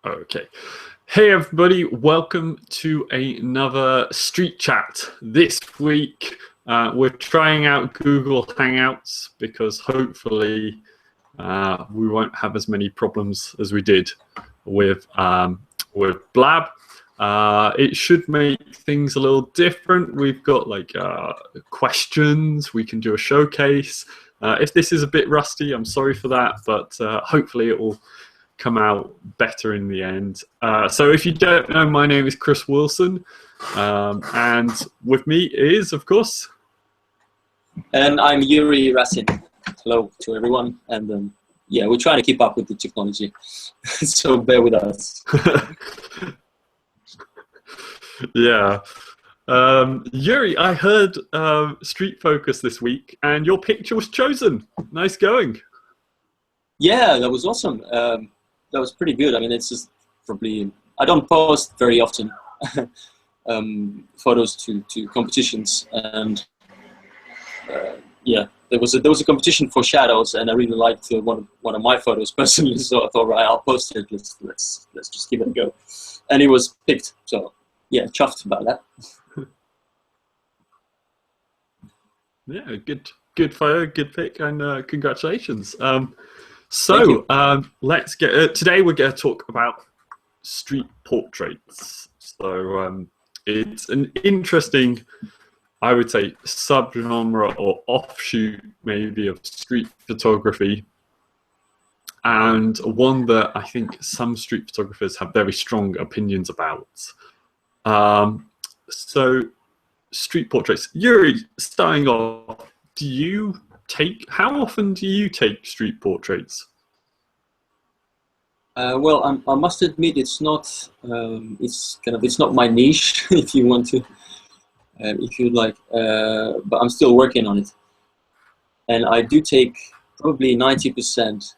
Okay. Hey everybody, welcome to another Street Chat. This week we're trying out Google Hangouts because hopefully we won't have as many problems as we did with Blab. It should make things a little different. We've got like questions, we can do a showcase. If this is a bit rusty, I'm sorry for that, but hopefully it will come out better in the end. So if you don't know, my name is Chris Wilson, and with me is, of course... And I'm Yuri Rasin. Hello to everyone. And yeah, we're trying to keep up with the technology, so bear with us. Yeah. Yuri, I heard Street Focus this week, and your picture was chosen. Nice going. Yeah, that was awesome. That was pretty good. I mean, it's just probably... I don't post very often photos to competitions, and yeah, there was a competition for shadows, and I really liked one of my photos personally. So I thought, right, I'll post it. Let's just give it a go, and it was picked. So yeah, chuffed about that. Yeah, good photo, good pick, and congratulations. Let's get today we're going to talk about street portraits. So it's an interesting, I would say, subgenre or offshoot maybe of street photography, and one that I think some street photographers have very strong opinions about. So street portraits. Yuri, starting off, how often do you take street portraits? Well, I must admit it's not it's not my niche, if you want to, if you like. But I'm still working on it, and I do take probably 90%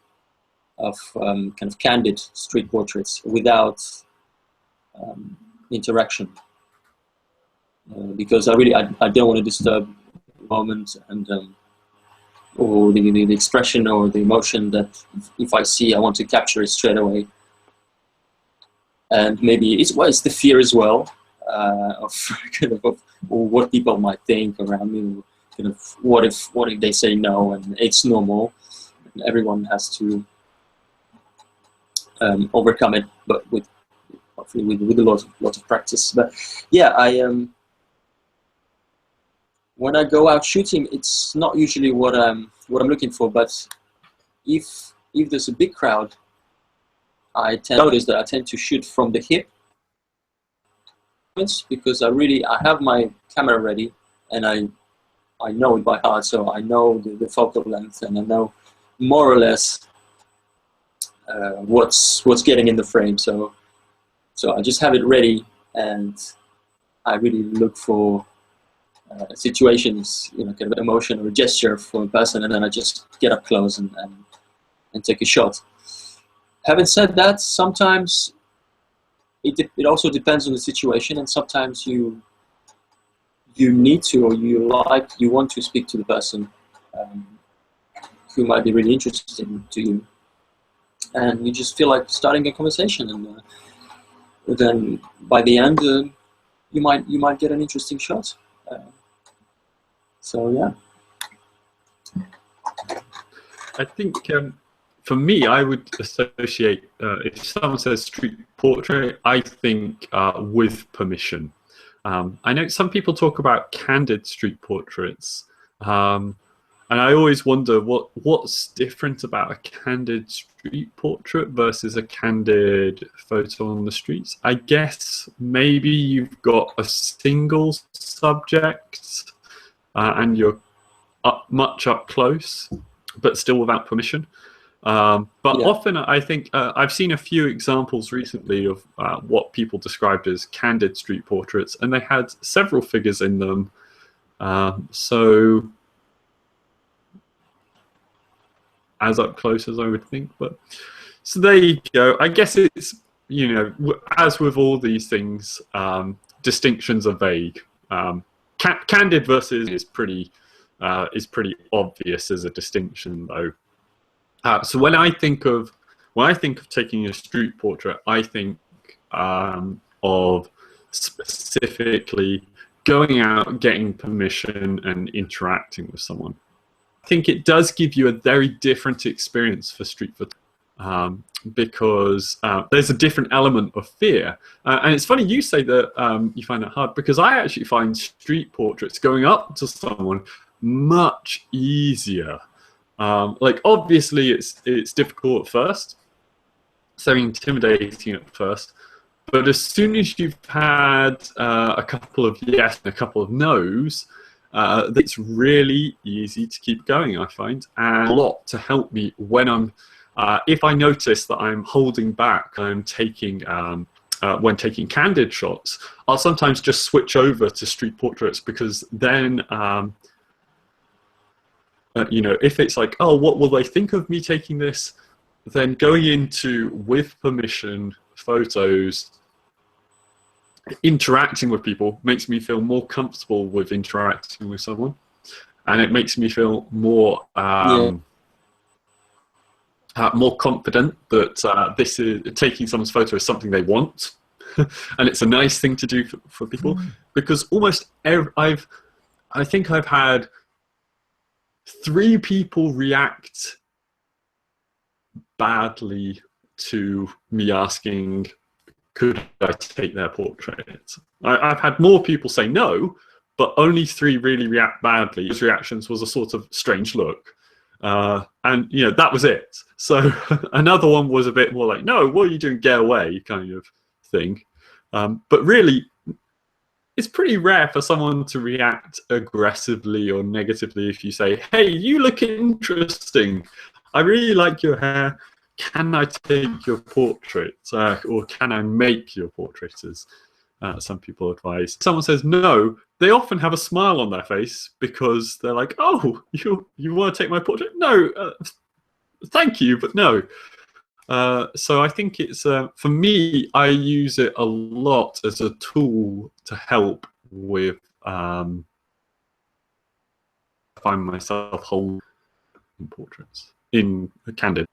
of kind of candid street portraits without interaction, because I don't want to disturb the moment and or the expression or the emotion that if I see, I want to capture it straight away. And maybe it's the fear as well of what people might think around me. Kind of what if they say no and it's normal, and everyone has to overcome it, but hopefully with a lot of practice. But yeah, when I go out shooting, it's not usually what I'm looking for. But if there's a big crowd, I notice that I tend to shoot from the hip, because I have my camera ready, and I know it by heart. So I know the focal length, and I know more or less what's getting in the frame. So I just have it ready, and I really look for situations, kind of emotion or a gesture for a person, and then I just get up close and take a shot. Having said that, sometimes it also depends on the situation, and sometimes you need to, or you want to speak to the person who might be really interesting to you, and you just feel like starting a conversation, and then by the end you might get an interesting shot. So yeah, I think for me, I would associate, if someone says street portrait, I think with permission. I know some people talk about candid street portraits, and I always wonder what's different about a candid street portrait versus a candid photo on the streets. I guess maybe you've got a single subject, and you're much up close, but still without permission. But yeah. Often I think I've seen a few examples recently of what people described as candid street portraits, and they had several figures in them. So as up close as I would think. But so there you go. I guess it's, as with all these things, distinctions are vague. Candid versus is pretty obvious as a distinction, though. So when when I think of taking a street portrait, I think of specifically going out, getting permission, and interacting with someone. I think it does give you a very different experience for street photography, because there's a different element of fear. And it's funny you say that you find it hard, because I actually find street portraits, going up to someone, much easier. Like, obviously it's difficult at first, so intimidating at first, but as soon as you've had a couple of yes and a couple of no's, it's really easy to keep going, I find, and a lot to help me when I'm if I notice that I'm holding back, I'm taking when taking candid shots, I'll sometimes just switch over to street portraits, because then you know, if it's like, oh, what will they think of me taking this? Then going into with permission photos, interacting with people makes me feel more comfortable with interacting with someone, and it makes me feel more more confident that this is taking someone's photo is something they want, and it's a nice thing to do for people. Because almost I think I've had 3 people react badly to me asking, could I take their portrait? I've had more people say no, but only 3 really react badly. Those reactions was a sort of strange look. And, you know, that was it. So another one was a bit more like, no, what are you doing? Get away, kind of thing. But really, it's pretty rare for someone to react aggressively or negatively if you say, hey, you look interesting. I really like your hair. Can I take your portrait? Or can I make your portrait, as some people advise. Someone says no, they often have a smile on their face, because they're like, oh, you want to take my portrait? No, thank you, but no. So I think it's, for me, I use it a lot as a tool to help with find myself holding portraits in a candid.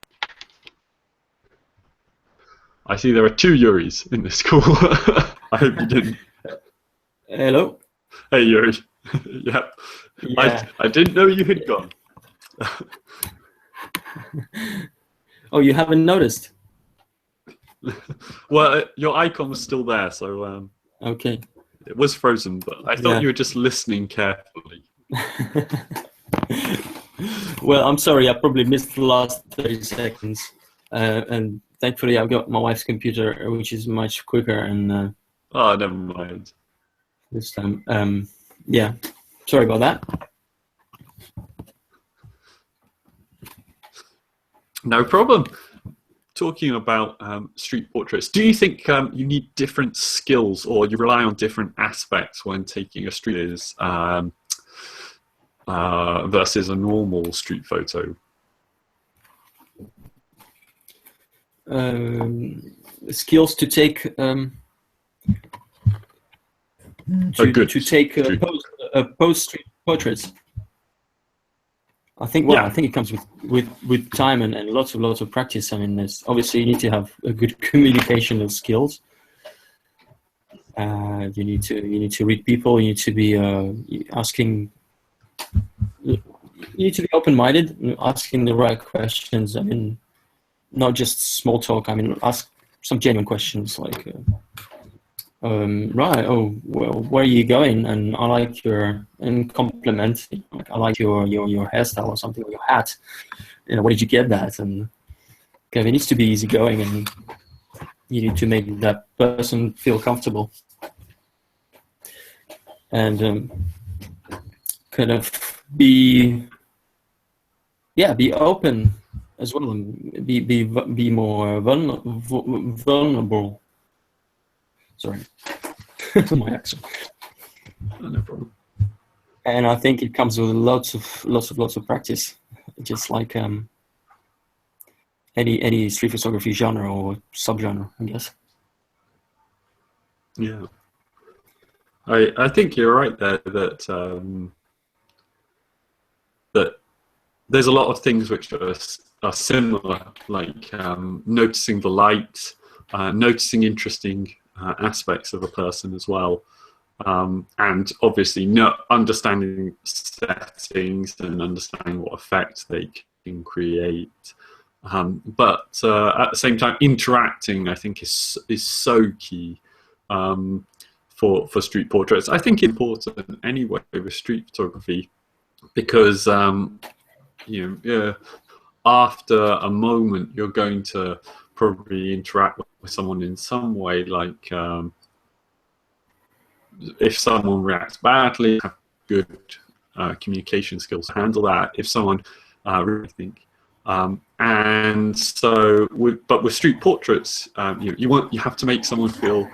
I see there are 2 Yuris in this call. I hope you didn't. Hello. Hey, Yuri. Yeah. I didn't know you had gone. Oh, you haven't noticed? Well, your icon was still there, so okay. It was frozen, but I thought you were just listening carefully. Well, I'm sorry, I probably missed the last 30 seconds. And thankfully, I've got my wife's computer, which is much quicker. And oh, never mind. This time, yeah. Sorry about that. No problem. Talking about street portraits, do you think you need different skills, or you rely on different aspects when taking a street versus a normal street photo? Skills to take to take post street portraits. I think I think it comes with time and lots of practice. I mean, obviously you need to have a good communicational skills. You need to read people. You need to be asking. You need to be open-minded, asking the right questions. I mean, not just small talk. I mean, ask some genuine questions like, right, oh, well, where are you going? And I like and compliment, like, I like your hairstyle or something, or your hat. You know, where did you get that? And okay, it needs to be easygoing, and you need to make that person feel comfortable. And kind of be open as well, and be more vulnerable. Sorry, my accent. No problem. And I think it comes with lots of practice, just like any street photography genre or subgenre, I guess. Yeah, I think you're right there that that there's a lot of things which are similar, like noticing the light, noticing interesting aspects of a person as well, and obviously understanding settings and understanding what effect they can create. But at the same time, interacting, I think, is so key for street portraits. I think it's important anyway with street photography, because after a moment, you're going to probably interact with someone in some way. Like if someone reacts badly, have good communication skills to handle that. If someone really think. And so, but with street portraits, you have to make someone feel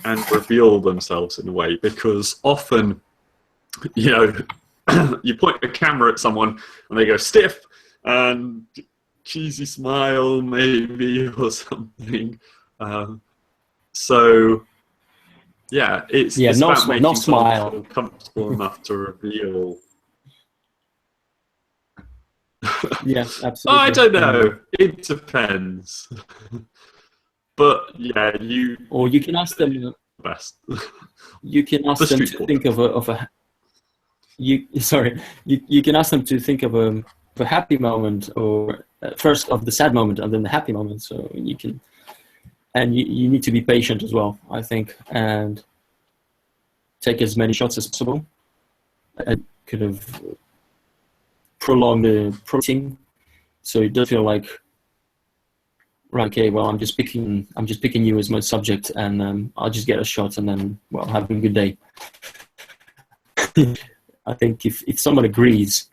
and reveal themselves in a way, because often, you point a camera at someone and they go stiff and cheesy smile maybe or something. So yeah, it's about making someone feel comfortable enough to reveal. Yeah, absolutely. I don't know. It depends. But yeah, or you can ask them. Best. You can ask them to think of a. You can ask them to think of a happy moment, or first of the sad moment and then the happy moment. So you can, and you need to be patient as well, I think, and take as many shots as possible, and kind of prolong the processing, so it does feel like, right, okay, well, I'm just picking you as my subject, and I'll just get a shot, and then, well, have a good day. I think if someone agrees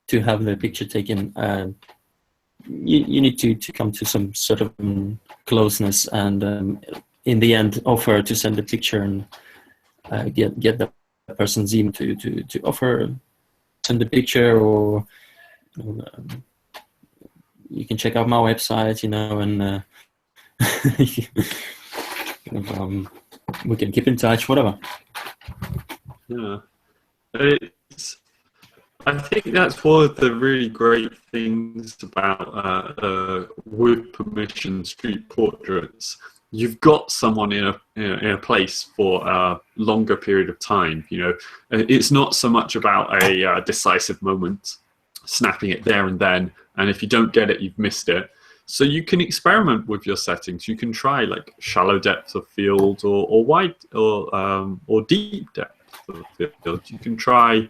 to have the picture taken, you need to come to some sort of closeness, and in the end, offer to send the picture and get the person's email to offer send the picture, or you can check out my website, and we can keep in touch, whatever. Yeah. I think that's one of the really great things about with permission street portraits. You've got someone in a place for a longer period of time. It's not so much about a decisive moment, snapping it there and then, and if you don't get it, you've missed it. So you can experiment with your settings. You can try like shallow depth of field, or wide, or deep depth of field. You can try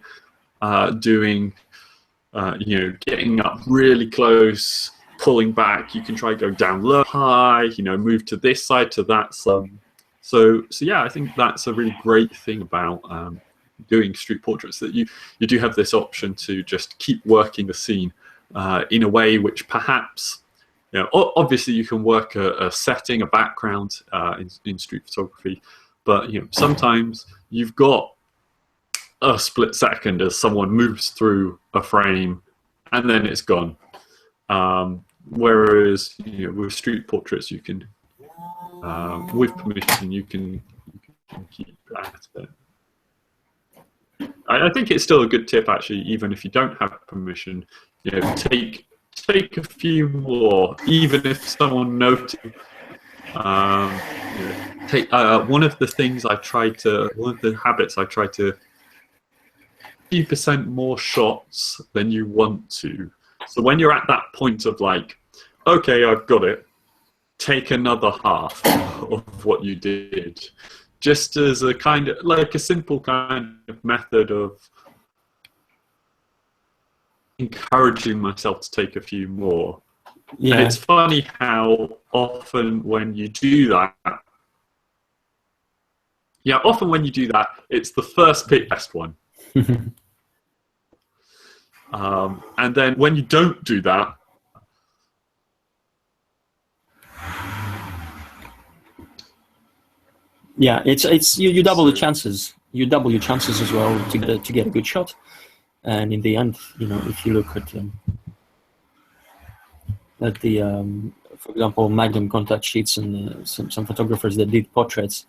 doing, getting up really close, pulling back. You can try going down low, high, move to this side, to that side. So yeah, I think that's a really great thing about doing street portraits, that you do have this option to just keep working the scene in a way which perhaps, obviously you can work a setting, a background in street photography, but sometimes you've got a split second as someone moves through a frame and then it's gone. Whereas with street portraits, you can, with permission, you can keep at it. I think it's still a good tip, actually, even if you don't have permission. Take a few more, even if someone noticed. One of the habits I try to 50% more shots than you want to. So when you're at that point of like, okay, I've got it, take another half of what you did, just as a kind of like a simple kind of method of encouraging myself to take a few more. Yeah. And it's funny how often when you do that, it's the first pick best one. And then when you don't do that, yeah, it's you double the chances. You double your chances as well to get a good shot. And in the end, if you look at the for example, Magnum contact sheets and some photographers that did portraits,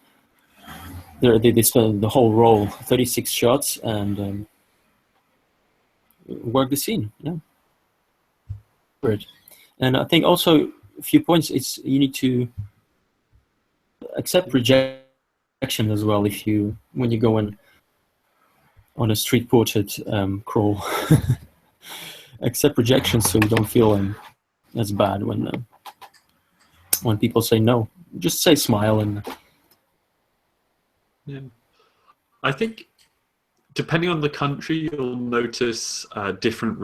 they spent the whole roll, 36 shots, and work the scene. Yeah. Great. And I think also a few points. It's you need to accept rejection as well. If you when you go on a street portrait crawl, accept rejection so you don't feel as bad when people say no. Just say smile and. Yeah, I think depending on the country, you'll notice different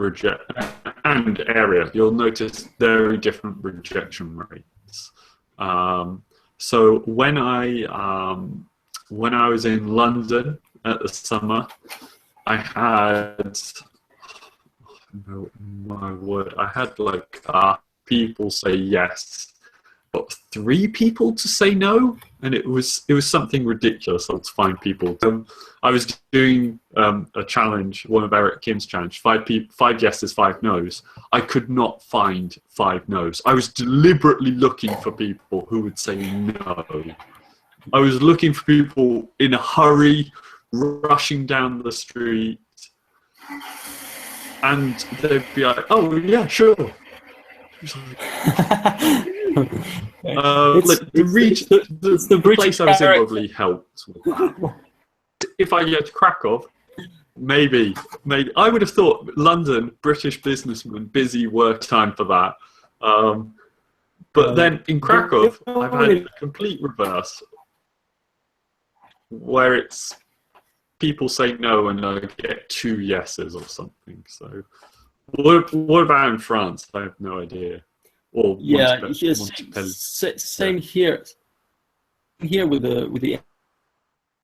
and area. You'll notice very different rejection rates. So when I was in London at the summer, I had my word. I had like people say yes, but 3 people to say no, and it was something ridiculous to find people. I was doing a challenge, one of Eric Kim's challenge, 5 yeses, 5 nos. I could not find 5 nos. I was deliberately looking for people who would say no. I was looking for people in a hurry, rushing down the street, and they'd be like, "Oh yeah, sure." The place I was in probably helped with that. If I go to Krakow, maybe I would have thought London, British businessman, busy, work time for that. But then in Krakow, I've had a complete reverse, where it's people say no and I get 2 yeses or something. So, what about in France? I have no idea. Or yeah, same here. Here with the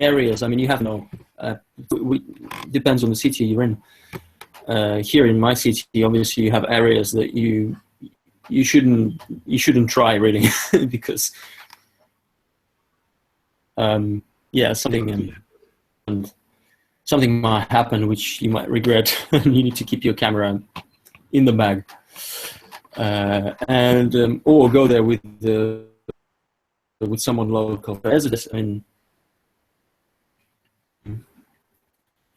areas. I mean, you have no. Depends on the city you're in. Here in my city, obviously, you have areas that you shouldn't try really because something might happen which you might regret, and you need to keep your camera in the bag. Or go there with someone local. As it is in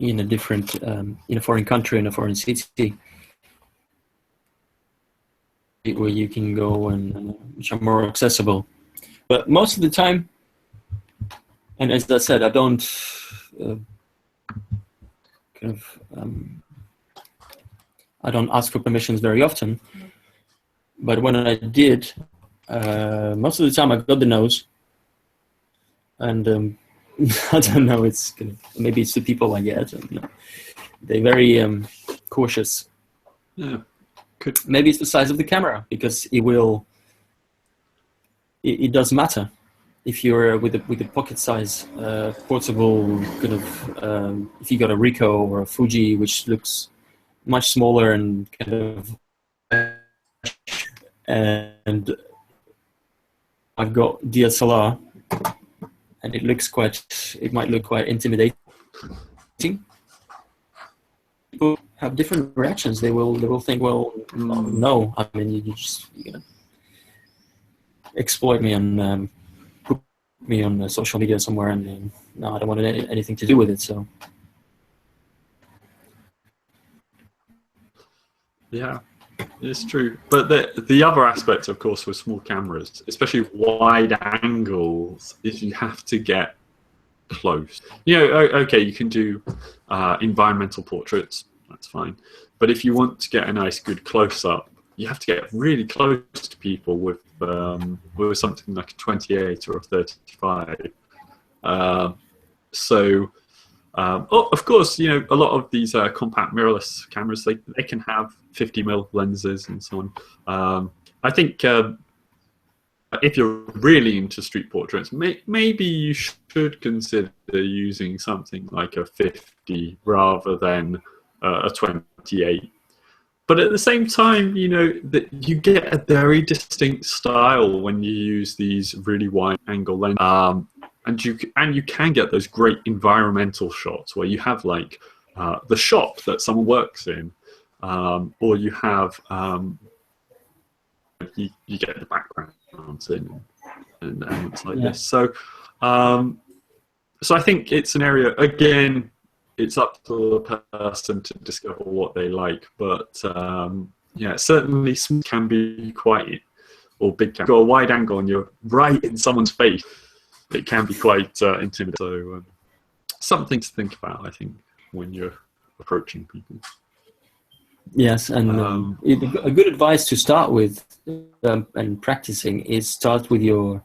a different in a foreign country, in a foreign city, where you can go and which are more accessible. But most of the time, and as I said, I don't I don't ask for permissions very often. But when I did, most of the time I got the no's, and I don't know. Maybe it's the people I get. They're very cautious. Yeah, maybe it's the size of the camera, because it does matter. If you're with a pocket size portable kind of, if you got a Ricoh or a Fuji, which looks much smaller and kind of. And I've got DSLR, and it might look quite intimidating. People have different reactions. They will think, well, no. I mean, you're gonna exploit me and put me on social media somewhere, and no, I don't want anything to do with it. So, yeah. It's true, but the other aspect, of course, with small cameras, especially wide angles, is you have to get close. Okay, you can do environmental portraits, that's fine, but if you want to get a nice, good close-up, you have to get really close to people with something like a 28 or a 35. Of course, a lot of these compact mirrorless cameras, they can have 50mm lenses and so on. I think if you're really into street portraits, maybe you should consider using something like a 50 rather than a 28. But at the same time, that you get a very distinct style when you use these really wide angle lenses. And you can get those great environmental shots where you have like the shop that someone works in, or you have you get the backgrounds in and elements like this. So I think it's an area, again, it's up to the person to discover what they like. But yeah, certainly some can be quite, or big can go a wide angle and you're right in someone's face. It can be quite intimidating. So something to think about, I think, when you're approaching people. Yes, and a good advice to start with and practicing is start with your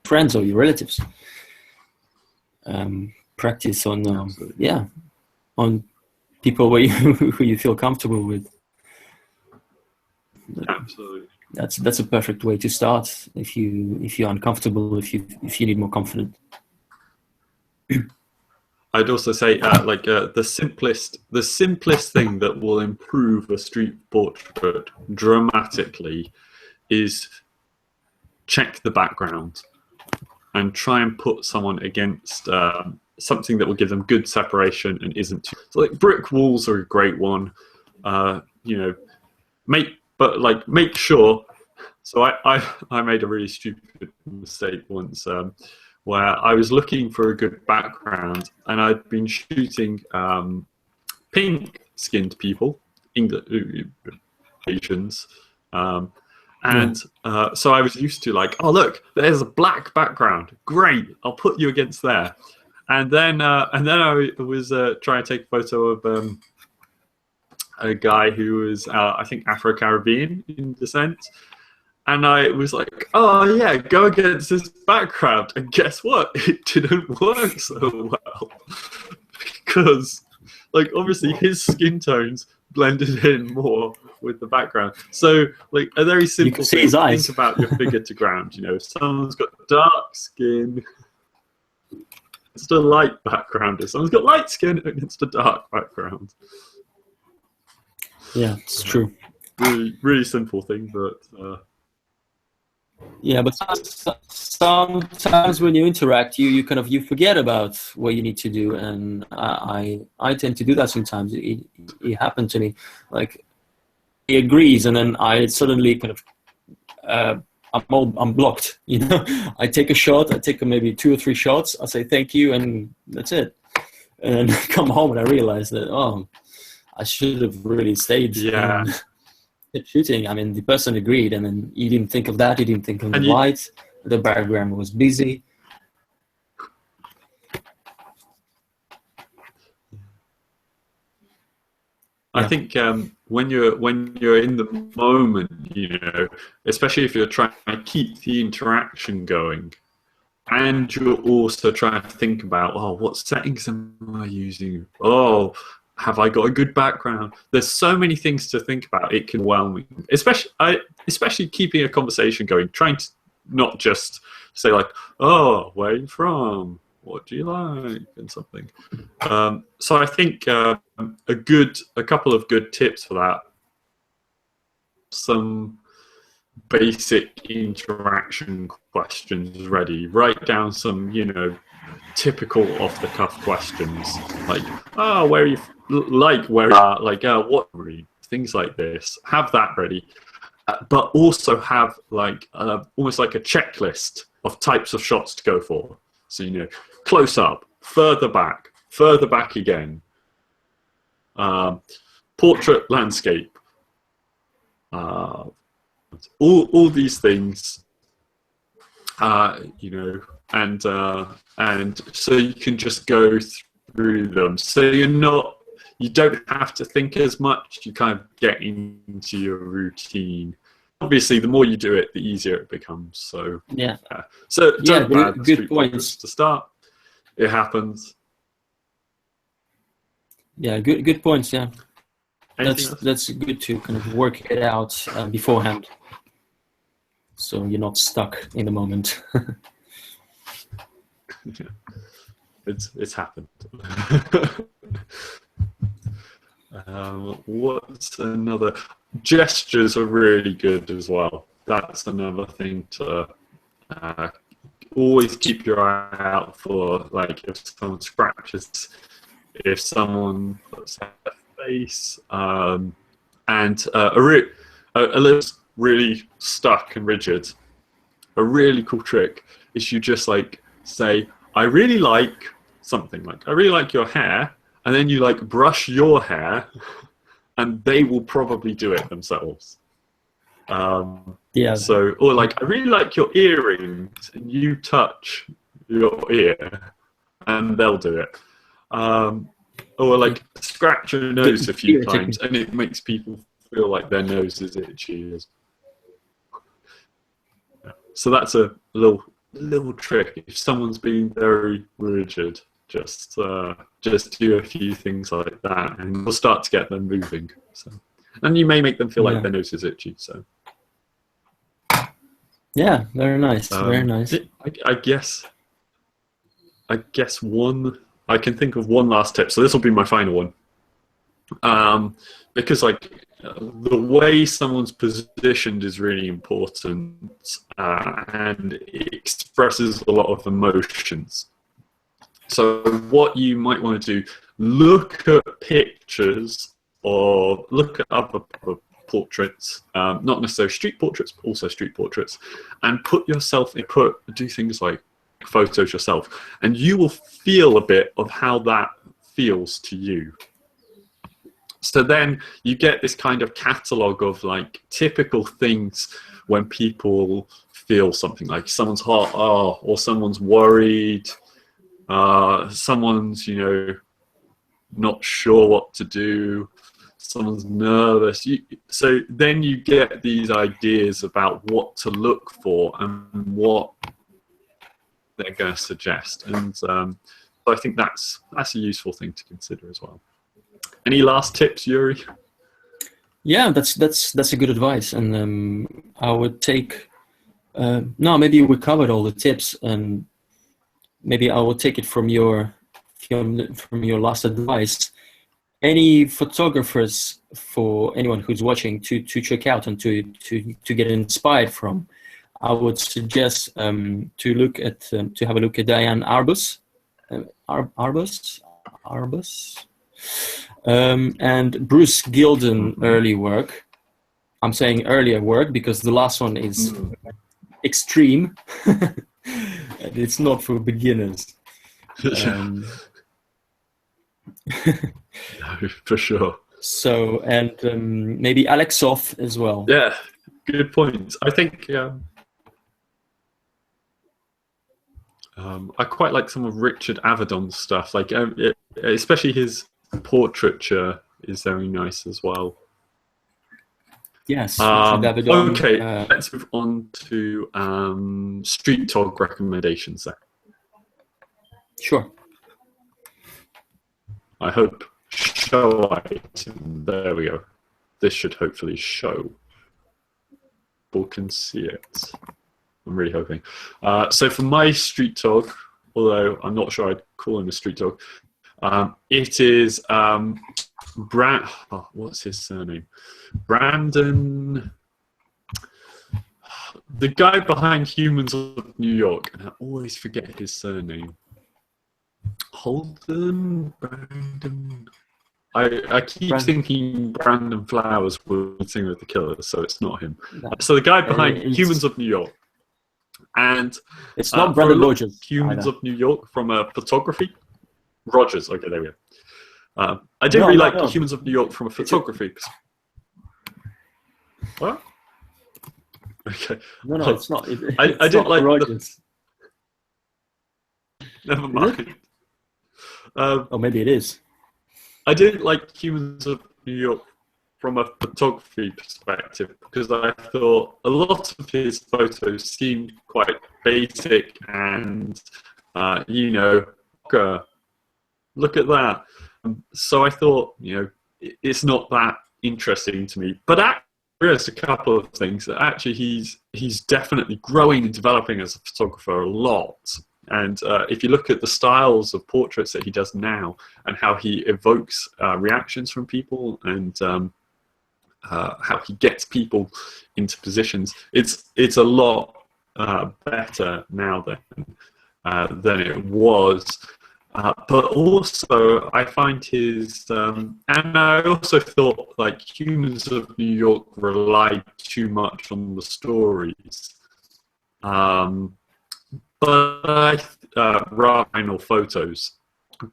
friends or your relatives. Practice on on people who you feel comfortable with. Absolutely. That's a perfect way to start if you're uncomfortable, if you need more confidence. I'd also say the simplest thing that will improve a street portrait dramatically is check the background and try and put someone against something that will give them good separation and isn't too. So like brick walls are a great one. Make sure. So I made a really stupid mistake once where I was looking for a good background and I'd been shooting pink-skinned people, Asians, so I was used to like, oh look, there's a black background, great, I'll put you against there, and then I was trying to take a photo of a guy who was I think Afro-Caribbean in descent. And I was like, oh yeah, go against this background. And guess what? It didn't work so well. Because, like, obviously his skin tones blended in more with the background. So, like, a very simple thing to think about your figure to ground. You know, if someone's got dark skin, it's a light background. If someone's got light skin, it's a dark background. Yeah, it's true. Really, really simple thing, but... Yeah, but sometimes when you interact, you forget about what you need to do, and I tend to do that sometimes. It happened to me, like he agrees, and then I suddenly kind of I'm blocked. You know, I take a shot, I take maybe 2 or 3 shots, I say thank you, and that's it. And then I come home and I realize that I should have really stayed. Yeah. Shooting. I mean, the person agreed, and then he didn't think of that. He didn't think of the lights. The background was busy. I think when you're in the moment, you know, especially if you're trying to keep the interaction going, and you're also trying to think about, what settings am I using? Have I got a good background? There's so many things to think about. It can overwhelm me, especially keeping a conversation going, trying to not just say like, "Oh, where are you from? What do you like?" and something. So I think a couple of good tips for that. Some basic interaction questions ready. Write down some, typical off-the-cuff questions like, where are you? What read? Things like this. Have that ready, but also have almost like a checklist of types of shots to go for. So close up, further back again, portrait, landscape, all these things. And so you can just go through them. So you don't have to think as much. You kind of get into your routine. Obviously, the more you do it, the easier it becomes. So yeah. So good points to start. It happens. Yeah, good points. Yeah, Anything that's good to kind of work it out beforehand, so you're not stuck in the moment. Yeah. It's happened. What's another? Gestures are really good as well. That's another thing to always keep your eye out for. Like if someone scratches, if someone puts their face, and a little really stuck and rigid. A really cool trick is you just say, I really like something, like I really like your hair, and then you like brush your hair, and they will probably do it themselves. Yeah. So, or like, I really like your earrings, and you touch your ear, and they'll do it. Or like scratch your nose a few times, and it makes people feel like their nose is itchy. So that's a little trick. If someone's being very rigid, just do a few things like that, and we'll start to get them moving. So, and you may make them feel like their nose is itchy. So, yeah, very nice, very nice. I guess I can think of one last tip. So this will be my final one, because like the way someone's positioned is really important, and it expresses a lot of emotions. So what you might want to do, look at pictures or look at other portraits, not necessarily street portraits, but also street portraits, and do things like photos yourself, and you will feel a bit of how that feels to you. So then you get this kind of catalogue of like typical things when people feel something, like someone's hot, or someone's worried, someone's, not sure what to do, someone's nervous. So then you get these ideas about what to look for and what they're going to suggest. And so I think that's a useful thing to consider as well. Any last tips, Yuri? Yeah, that's a good advice, and I would take. No, maybe we covered all the tips, and maybe I will take it from your last advice. Any photographers, for anyone who's watching, to check out and to get inspired from, I would suggest to have a look at Diane Arbus. And Bruce Gilden early work. I'm saying earlier work because the last one is extreme. It's not for beginners. No, for sure. So, and maybe Alex Soth as well. Yeah, good points. I think I quite like some of Richard Avedon's stuff, like especially his portraiture is very nice as well. Yes. Okay, let's move on to Streettog recommendations then. Sure. I hope show item. There we go. This should hopefully show. People can see it. I'm really hoping. So for my Streettog, although I'm not sure I'd call him a Streettog, it is what's his surname? Brandon, the guy behind Humans of New York, and I always forget his surname. Brandon. I keep thinking Brandon Flowers would sing with the Killers, so it's not him. So the guy behind Humans of New York, and it's not Brandon Rogers. Humans of New York from a photography. Rogers. Okay, there we go. I didn't really like Humans of New York from a photography. What? Okay. No, it's not. I didn't like Rogers. Never mind. Oh, maybe it is. I didn't like Humans of New York from a photography perspective because I thought a lot of his photos seemed quite basic and, look at that. So I thought, it's not that interesting to me. But actually, there's a couple of things that actually he's definitely growing and developing as a photographer a lot. And if you look at the styles of portraits that he does now and how he evokes reactions from people and how he gets people into positions, it's a lot better now than it was. But also, I find his, and I also thought like Humans of New York relied too much on the stories. But final photos.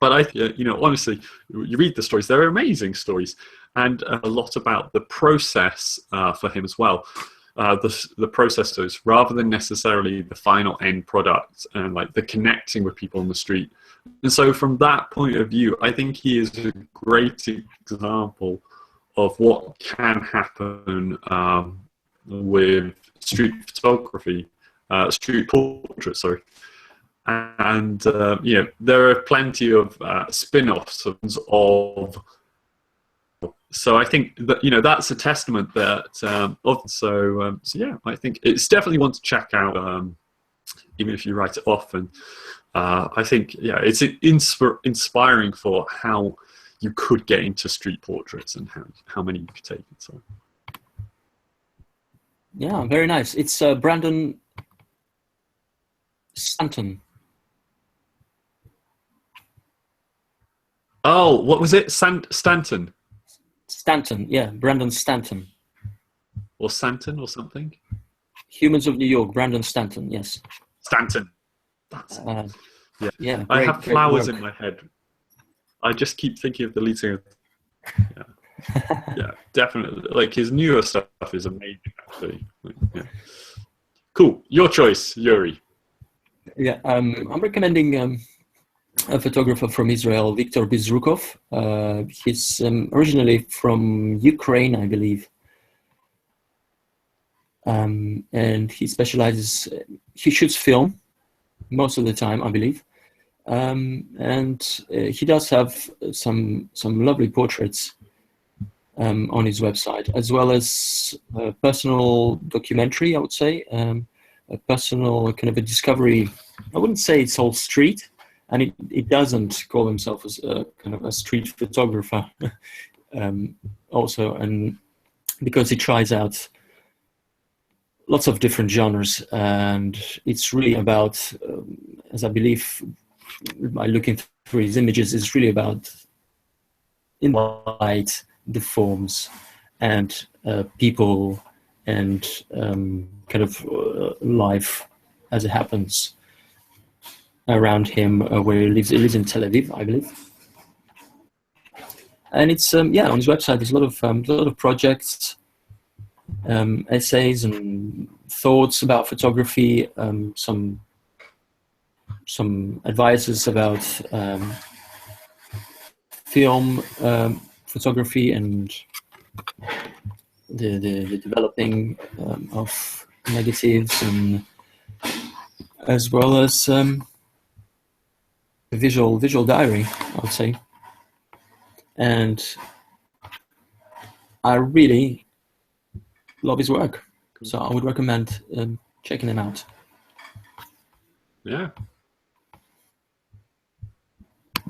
But honestly, you read the stories; they're amazing stories, and a lot about the process for him as well. The processes, rather than necessarily the final end product, and like the connecting with people on the street. And so, from that point of view, I think he is a great example of what can happen with street photography, street portrait, sorry. And there are plenty of spin-offs of. So I think that that's a testament that. So yeah, I think it's definitely one to check out, even if you write it off. And I think it's inspiring for how you could get into street portraits and how many you could take. So. Yeah, very nice. It's Brandon Stanton. Oh, what was it? Stanton? Stanton, yeah, Brandon Stanton. Or Santon or something? Humans of New York, Brandon Stanton, yes. Stanton. That's yeah. I have flowers in my head. I just keep thinking of the lead singer. Yeah, definitely. Like his newer stuff is amazing, actually. Yeah. Cool. Your choice, Yuri. Yeah, I'm recommending a photographer from Israel, Viktor Bizrukov. He's originally from Ukraine, I believe. And he specializes, he shoots film most of the time, I believe. And he does have some lovely portraits on his website, as well as a personal documentary, I would say, a personal kind of a discovery. I wouldn't say it's all street, and it doesn't call himself as a kind of a street photographer also, and because he tries out lots of different genres, and it's really about, as I believe, by looking through his images, it's really about in light, the forms, and people, and kind of life as it happens around him, where he lives. He lives in Tel Aviv, I believe. And it's on his website. There's a lot of projects, essays and thoughts about photography, some advices about film photography and the developing of negatives, and as well as visual diary, I would say. And I really love his work, so I would recommend checking him out. Yeah,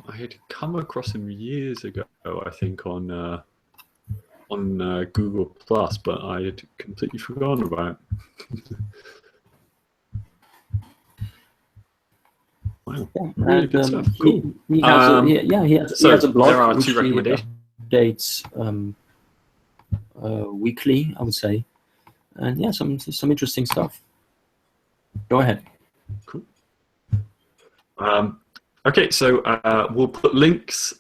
I had come across him years ago, I think, on Google Plus, but I had completely forgotten about it. Wow, really good stuff. Cool. He has a blog. There are which two recommendations. He updates weekly, I would say, and some interesting stuff. Go ahead. Cool. Okay, so we'll put links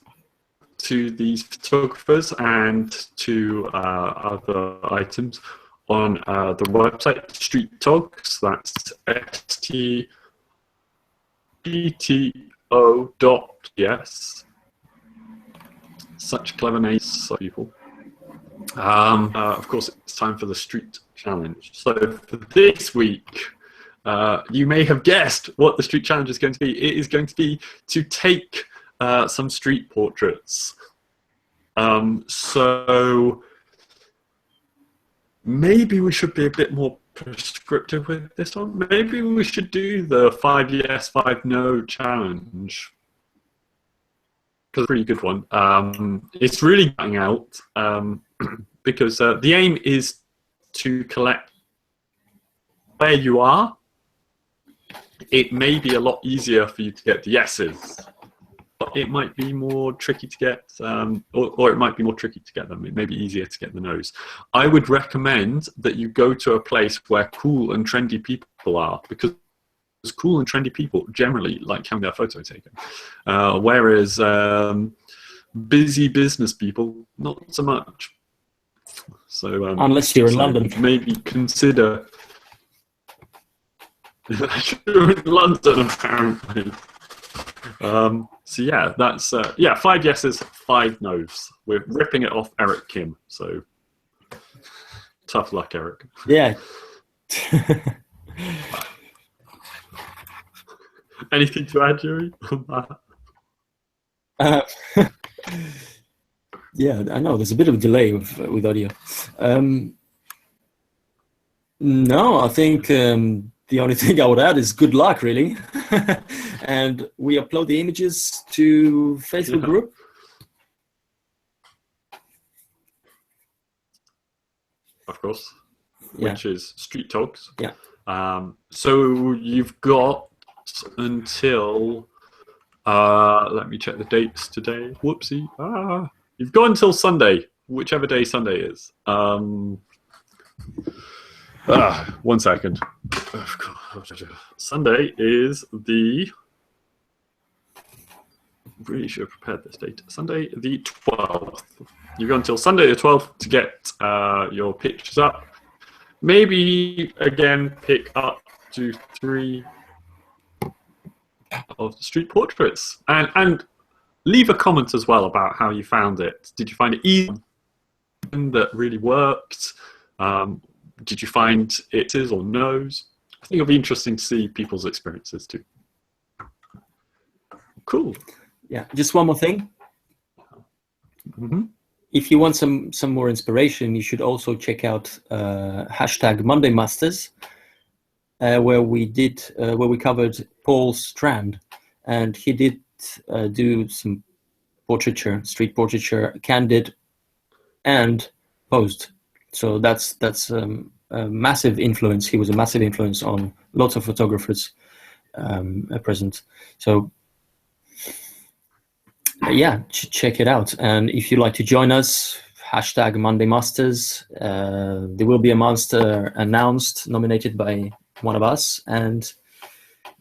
to these photographers and to other items on the website Streettogs. That's STETO.yes. Such clever names, people. Of course, it's time for the Street Challenge. So for this week, you may have guessed what the Street Challenge is going to be. It is going to be to take some street portraits. So maybe we should be a bit more prescriptive with this one. Maybe we should do the 5 yes, 5 no challenge. Because it's a pretty good one. It's really getting out because the aim is to collect where you are. It may be a lot easier for you to get the yeses, but it might be more tricky to get, or it might be more tricky to get them. It may be easier to get the no's. I would recommend that you go to a place where cool and trendy people are, because cool and trendy people generally like having their photo taken, whereas busy business people, not so much. So unless you're in London, maybe consider. You're in London, apparently. So yeah, that's 5 yeses, 5 nos. We're ripping it off Eric Kim. So tough luck, Eric. Yeah. Anything to add, Yuri? Yeah, I know there's a bit of a delay with audio. No, I think the only thing I would add is good luck, really. And we upload the images to Facebook group. Of course. Yeah. Which is Streettogs. Yeah. So you've got until let me check the dates today. Whoopsie. You've got until Sunday, whichever day Sunday is. 1 second. Sunday is the. Really should have prepared this date. Sunday the 12th. You've got until Sunday the 12th to get your pictures up. Maybe again pick up to 3 of the street portraits and leave a comment as well about how you found it. Did you find it easy? That really worked? Did you find it is or no's? I think it'll be interesting to see people's experiences too. Cool. Yeah, just one more thing. Mm-hmm. If you want some more inspiration, you should also check out hashtag Monday Masters, where we covered Paul Strand, and he did do some portraiture, street portraiture, candid and posed. So that's a massive influence. He was a massive influence on lots of photographers at present. So yeah, check it out. And if you'd like to join us, hashtag Monday Masters. There will be a master announced, nominated by one of us, and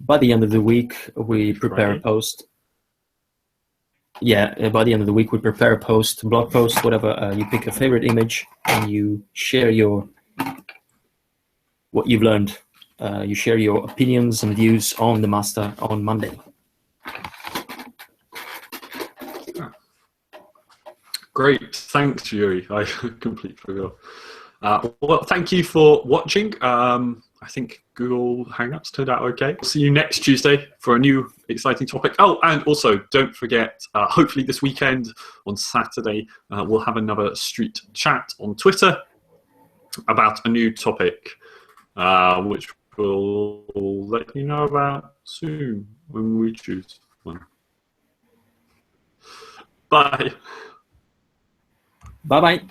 by the end of the week we prepare a post. Yeah, by the end of the week we prepare a post, blog post, whatever. You pick a favorite image and you share what you've learned. You share your opinions and views on the master on Monday. Great, thanks, Yuri. I completely forgot. Well, thank you for watching. I think Google Hangouts turned out okay. See you next Tuesday for a new exciting topic. Oh, and also don't forget, hopefully this weekend on Saturday, we'll have another street chat on Twitter about a new topic, which we'll let you know about soon when we choose one. Bye. Bye-bye.